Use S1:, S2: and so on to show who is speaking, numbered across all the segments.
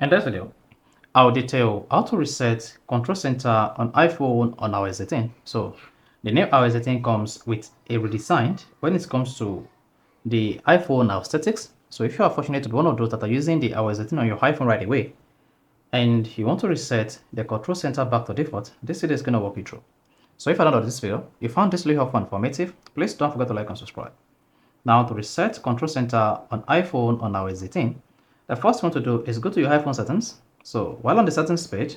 S1: In this video, I'll detail how to reset Control Center on iPhone on iOS 18. So the new iOS 18 comes with a redesign when it comes to the iPhone aesthetics. So if you are fortunate to be one of those that are using the iOS 18 on your iPhone right away, and you want to reset the Control Center back to default, this video is going to walk you through. So if you downloaded this video, you found this really helpful and informative, please don't forget to like and subscribe. Now to reset Control Center on iPhone on iOS 18, the first thing to do is go to your iPhone settings. So while on the settings page,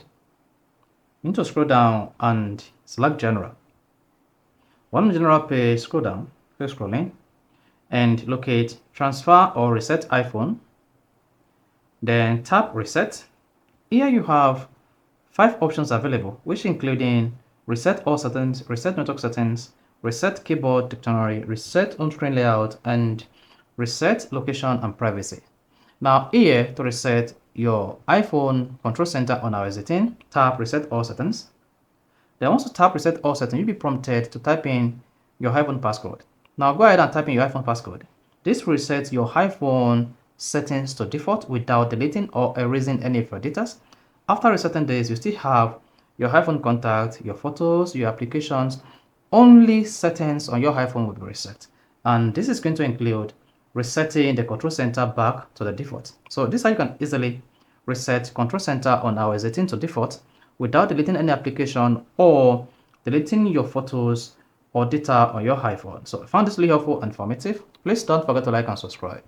S1: you need to scroll down and select General. While on the General page, scroll down, keep scrolling, and locate Transfer or Reset iPhone. Then tap Reset. Here you have 5 options available, which including Reset All Settings, Reset Network Settings, Reset Keyboard Dictionary, Reset On Screen Layout, and Reset Location and Privacy. Now here, to reset your iPhone Control Center on iOS 18, tap Reset All Settings. Then once you tap Reset All Settings, you'll be prompted to type in your iPhone passcode. Now go ahead and type in your iPhone passcode. This will reset your iPhone settings to default without deleting or erasing any of your data. After resetting this, you still have your iPhone contact, your photos, your applications. Only settings on your iPhone will be reset. And this is going to include resetting the Control Center back to the default. So this is how you can easily reset Control Center on iOS 18 to default without deleting any application or deleting your photos or data on your iPhone. So if you found this really helpful and informative, please don't forget to like and subscribe.